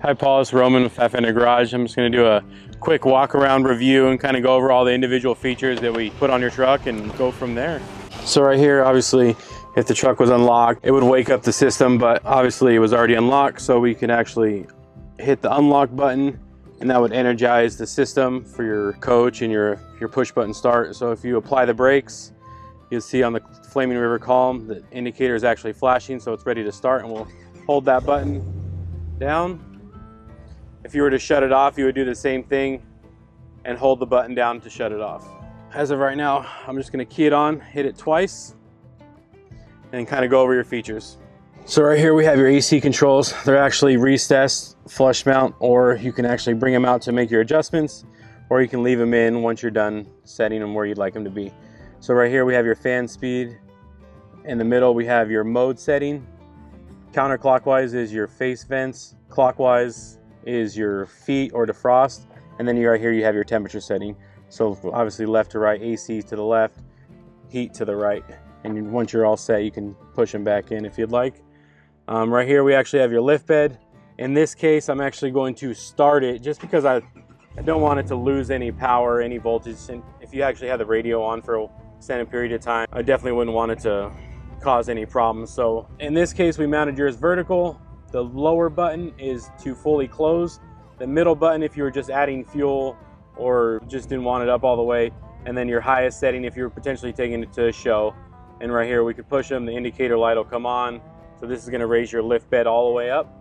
Hi Paul, it's Roman with Fender Garage. I'm just going to do a quick walk around review and kind of go over all the individual features that we put on your truck and go from there. So right here, obviously, if the truck was unlocked, it would wake up the system, but obviously it was already unlocked, so we can actually hit the unlock button and that would energize the system for your coach and your push button start. So if you apply the brakes, you'll see on the Flaming River column, the indicator is actually flashing, so it's ready to start, and we'll hold that button down. If you were to shut it off, you would do the same thing and hold the button down to shut it off. As of right now, I'm just gonna key it on, hit it twice, and kind of go over your features. So right here we have your AC controls. They're actually recessed, flush mount, or you can actually bring them out to make your adjustments, or you can leave them in once you're done setting them where you'd like them to be. So right here we have your fan speed. In the middle we have your mode setting. Counterclockwise is your face vents. Clockwise is your feet or defrost. And then right here you have your temperature setting. So obviously left to right, AC to the left, heat to the right. And once you're all set, you can push them back in if you'd like. Right here we actually have your lift bed. In this case, I'm actually going to start it just because I don't want it to lose any power, any voltage. And if you actually have the radio on for a extended period of time, I definitely wouldn't want it to cause any problems. So in this case, we mounted yours vertical. The lower button is to fully close. The middle button, if you were just adding fuel or just didn't want it up all the way. And then your highest setting, if you were potentially taking it to a show. And right here, we could push them, the indicator light will come on. So this is gonna raise your lift bed all the way up.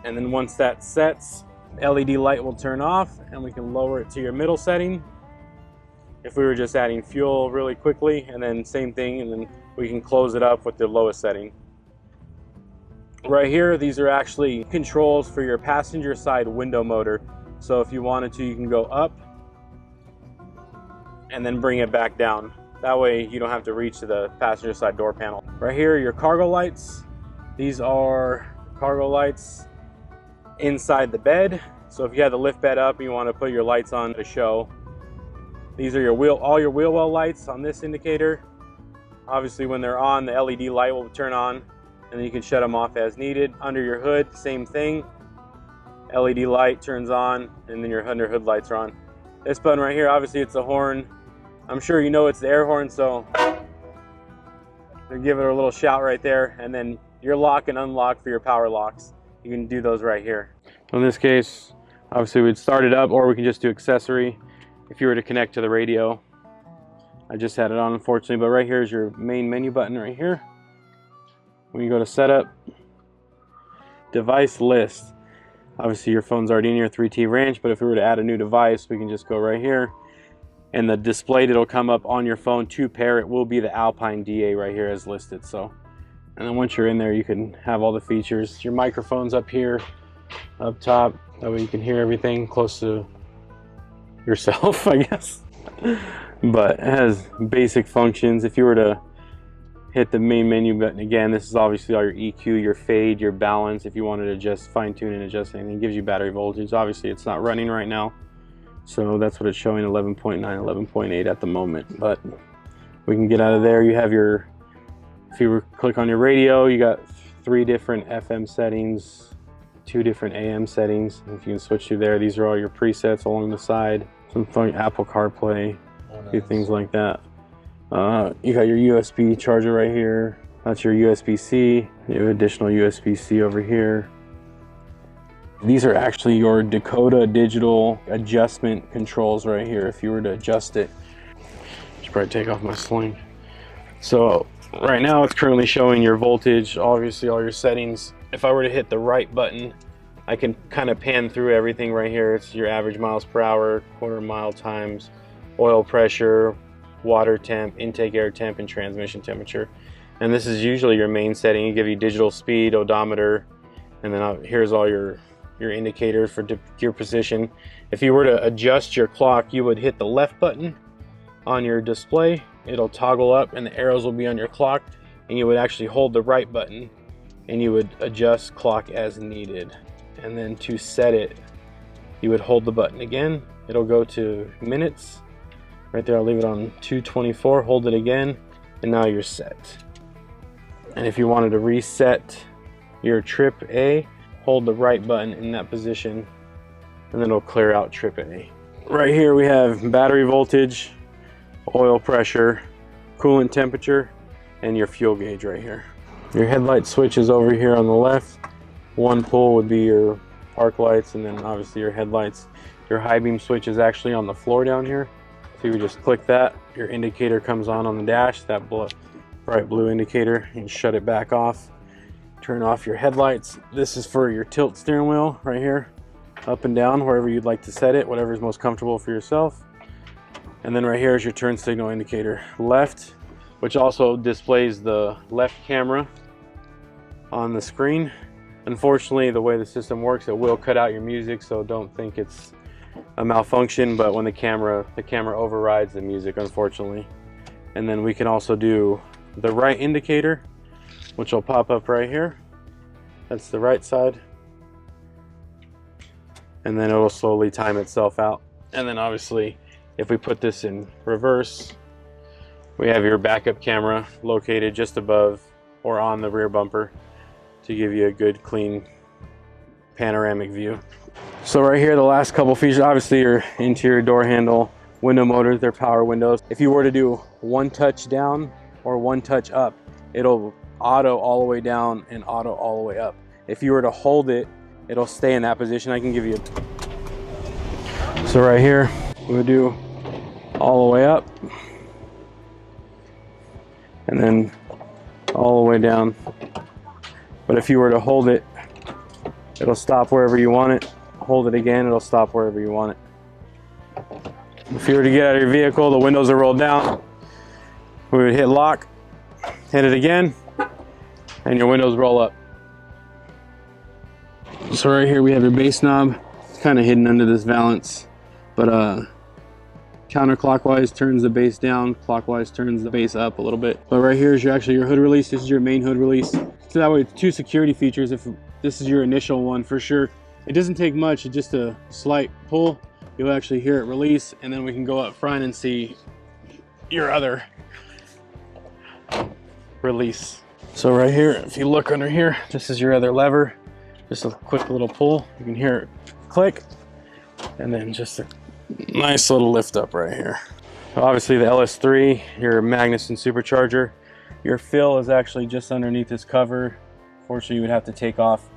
And then once that sets, LED light will turn off and we can lower it to your middle setting. If we were just adding fuel really quickly, and then same thing, and then we can close it up with the lowest setting. Right here, these are actually controls for your passenger side window motor. So if you wanted to, you can go up and then bring it back down. That way you don't have to reach to the passenger side door panel. Right here, your cargo lights. These are cargo lights inside the bed. So if you have the lift bed up and you want to put your lights on to show, these are your all your wheel well lights on this indicator. Obviously when they're on, the LED light will turn on, and then you can shut them off as needed. Under your hood, same thing. LED light turns on, and then your under hood lights are on. This button right here, obviously it's a horn. I'm sure you know it's the air horn, so give it a little shout right there. And then your lock and unlock for your power locks. You can do those right here. In this case, obviously we'd start it up, or we can just do accessory if you were to connect to the radio. I just had it on, unfortunately, but right here is your main menu button right here. When you go to setup, device list. Obviously your phone's already in your 3T range, but if we were to add a new device, we can just go right here. And the display that'll come up on your phone to pair it will be the Alpine DA right here as listed. So, and then once you're in there, you can have all the features. Your microphone's up here, up top. That way you can hear everything close to yourself, I guess. But it has basic functions. If you were to hit the main menu button again, this is obviously all your EQ, your fade, your balance. If you wanted to just fine tune and adjust anything, it gives you battery voltage. Obviously it's not running right now, so that's what it's showing, 11.9, 11.8 at the moment. But we can get out of there. You have your, if you click on your radio, you got 3 different FM settings, 2 different AM settings. If you can switch through there, these are all your presets along the side. Some fun Apple CarPlay, a few things like that. You got your USB charger right here. That's your USB-C. You have additional USB-C over here. These are actually your Dakota Digital adjustment controls right here. If you were to adjust it, I should probably take off my sling. So right now it's currently showing your voltage, obviously all your settings. If I were to hit the right button, I can kind of pan through everything right here. It's your average miles per hour, quarter mile times, oil pressure, water temp, intake air temp, and transmission temperature. And this is usually your main setting. You give you digital speed, odometer, and then here's all your indicators for gear position. If you were to adjust your clock, you would hit the left button on your display. It'll toggle up and the arrows will be on your clock, and you would actually hold the right button and you would adjust clock as needed. And then to set it, you would hold the button again. It'll go to minutes. Right there, I'll leave it on 224, hold it again, and now you're set. And if you wanted to reset your trip A, hold the right button in that position, and then it'll clear out trip A. Right here we have battery voltage, oil pressure, coolant temperature, and your fuel gauge right here. Your headlight switch is over here on the left. One pull would be your park lights, and then obviously your headlights. Your high beam switch is actually on the floor down here. So you would just click that, your indicator comes on the dash, that bright blue indicator, and shut it back off. Turn off your headlights. This is for your tilt steering wheel right here, up and down, wherever you'd like to set it, whatever is most comfortable for yourself. And then right here is your turn signal indicator. Left, which also displays the left camera on the screen. Unfortunately, the way the system works, it will cut out your music, so don't think it's a malfunction, but when the camera overrides the music, unfortunately. And then we can also do the right indicator, which will pop up right here. That's the right side. And then it will slowly time itself out. And then obviously, if we put this in reverse, we have your backup camera located just above or on the rear bumper to give you a good, clean panoramic view. So right here, the last couple features, obviously your interior door handle, window motors, they're power windows. If you were to do one touch down or one touch up, it'll auto all the way down and auto all the way up. If you were to hold it, it'll stay in that position. I can give you so right here, we'll do all the way up and then all the way down. But if you were to hold it, it'll stop wherever you want it. Hold it again, it'll stop wherever you want it. If you were to get out of your vehicle, the windows are rolled down. We would hit lock, hit it again, and your windows roll up. So right here we have your bass knob. It's kind of hidden under this valance, but counterclockwise turns the bass down, clockwise turns the bass up a little bit. But right here is your hood release. This is your main hood release. So that way it's two security features. If this is your initial one, for sure. It doesn't take much, it's just a slight pull. You'll actually hear it release, and then we can go up front and see your other release. So right here, if you look under here, this is your other lever. Just a quick little pull. You can hear it click, and then just a nice little lift up right here. So obviously the LS3, your Magnuson supercharger. Your fill is actually just underneath this cover. Fortunately, you would have to take off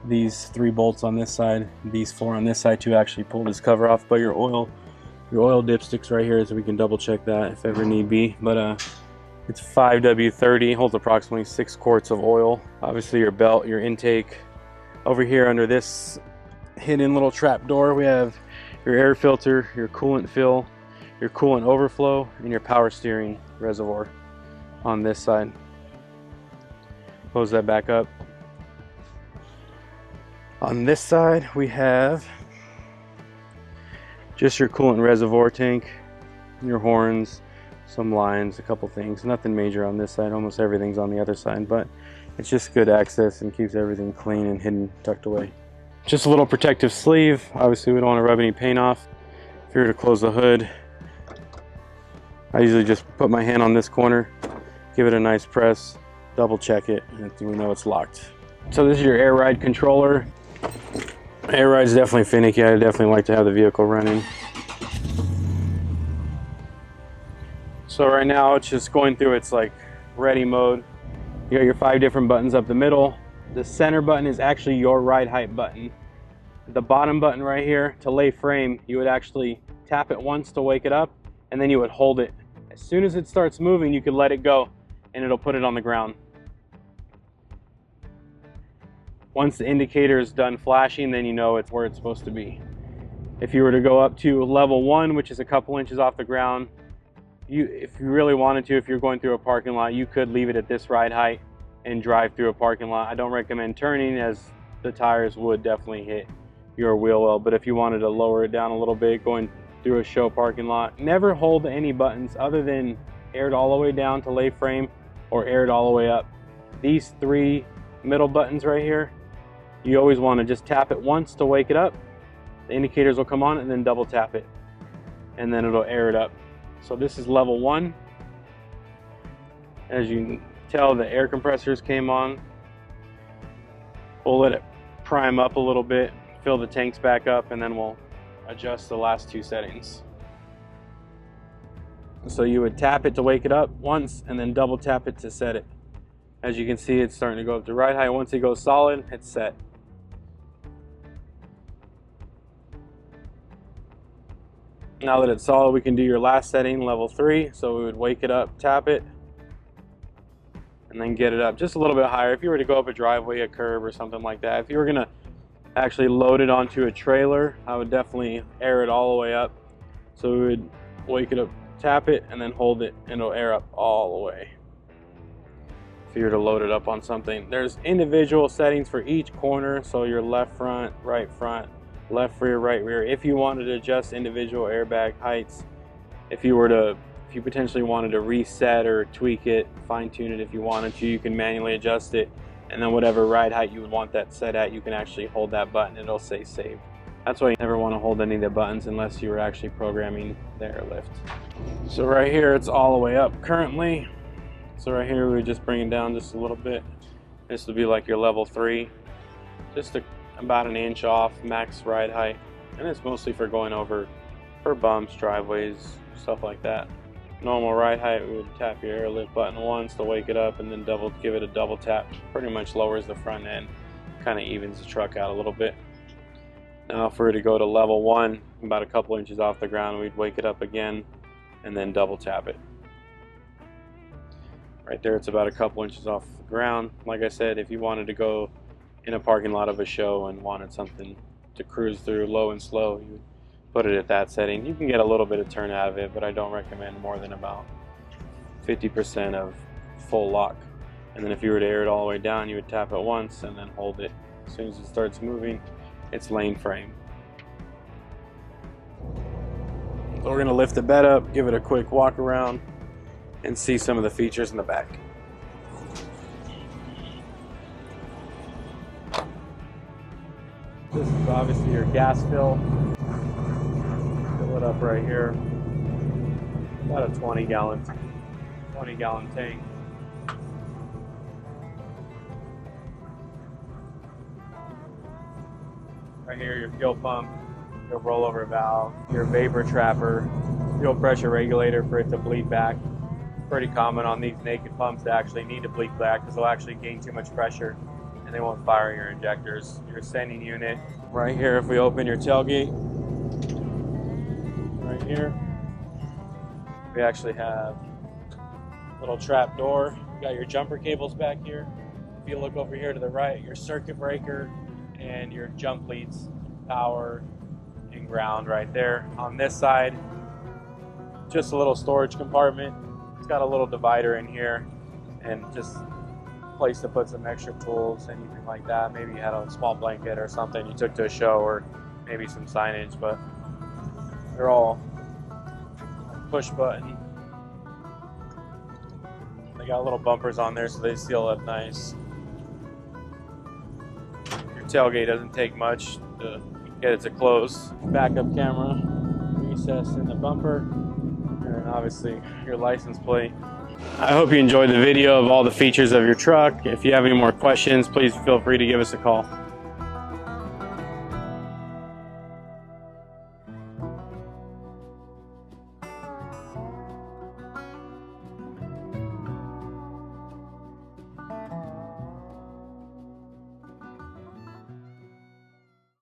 these 3 bolts on this side, these 4 on this side to actually pull this cover off. But your oil dipsticks right here, so we can double check that if ever need be. But it's 5W30, holds approximately 6 quarts of oil. Obviously your belt, your intake. Over here under this hidden little trap door, we have your air filter, your coolant fill, your coolant overflow, and your power steering reservoir on this side. Close that back up. On this side, we have just your coolant reservoir tank, your horns, some lines, a couple things. Nothing major on this side. Almost everything's on the other side, but it's just good access and keeps everything clean and hidden, tucked away. Just a little protective sleeve. Obviously, we don't want to rub any paint off. If you were to close the hood, I usually just put my hand on this corner, give it a nice press, double check it, and we know it's locked. So this is your air ride controller. Air ride's definitely finicky. I definitely like to have the vehicle running. So right now it's just going through its like ready mode. You got your 5 different buttons up the middle. The center button is actually your ride height button. The bottom button right here to lay frame, you would actually tap it once to wake it up, and then you would hold it. As soon as it starts moving, you could let it go and it'll put it on the ground. Once the indicator is done flashing, then you know it's where it's supposed to be. If you were to go up to level 1, which is a couple inches off the ground, if you really wanted to, if you're going through a parking lot, you could leave it at this ride height and drive through a parking lot. I don't recommend turning, as the tires would definitely hit your wheel well. But if you wanted to lower it down a little bit, going through a show parking lot, never hold any buttons other than aired all the way down to lay frame or aired all the way up. These 3 middle buttons right here, you always want to just tap it once to wake it up. The indicators will come on, and then double tap it, and then it'll air it up. So this is level 1. As you can tell, the air compressors came on. We'll let it prime up a little bit, fill the tanks back up, and then we'll adjust the last 2 settings. So you would tap it to wake it up once, and then double tap it to set it. As you can see, it's starting to go up to ride height. Once it goes solid, it's set. Now that it's solid, we can do your last setting, level 3. So we would wake it up, tap it, and then get it up just a little bit higher. If you were to go up a driveway, a curb, or something like that, if you were gonna actually load it onto a trailer, I would definitely air it all the way up. So we would wake it up, tap it, and then hold it, and it'll air up all the way. If you were to load it up on something, there's individual settings for each corner. So your left front, left rear, right rear. If you wanted to adjust individual airbag heights, if you potentially wanted to reset or tweak it, fine tune it if you wanted to, you can manually adjust it. And then whatever ride height you would want that set at, you can actually hold that button. It'll say save. That's why you never want to hold any of the buttons unless you were actually programming the airlift. So right here, it's all the way up currently. So right here, we just bring it down just a little bit. This would be like your level 3, just about an inch off max ride height. And it's mostly for going over for bumps, driveways, stuff like that. Normal ride height, we would tap your airlift button once to wake it up, and then give it a double tap. Pretty much lowers the front end, kind of evens the truck out a little bit. Now if we were to go to level 1, about a couple inches off the ground, we'd wake it up again and then double tap it. Right there, it's about a couple inches off the ground. Like I said, if you wanted to go in a parking lot of a show and wanted something to cruise through low and slow, you would put it at that setting. You can get a little bit of turn out of it, but I don't recommend more than about 50% of full lock. And then if you were to air it all the way down, you would tap it once and then hold it. As soon as it starts moving, it's lane frame. So we're going to lift the bed up, give it a quick walk around, and see some of the features in the back. This is obviously your gas fill. Fill it up right here. About a 20 gallon tank. Right here, your fuel pump, your rollover valve, your vapor trapper, fuel pressure regulator for it to bleed back. Pretty common on these naked pumps to actually need to bleed back because they'll actually gain too much pressure and they won't fire your injectors. Your sending unit. Right here, if we open your tailgate, right here, we actually have a little trap door. You got your jumper cables back here. If you look over here to the right, your circuit breaker and your jump leads, power and ground right there. On this side, just a little storage compartment. It's got a little divider in here and just a place to put some extra tools, anything like that. Maybe you had a small blanket or something you took to a show, or maybe some signage, but they're all push button. They got little bumpers on there so they seal up nice. Your tailgate doesn't take much to get it to close. Backup camera, recess in the bumper, and obviously your license plate. I hope you enjoyed the video of all the features of your truck. If you have any more questions, please feel free to give us a call.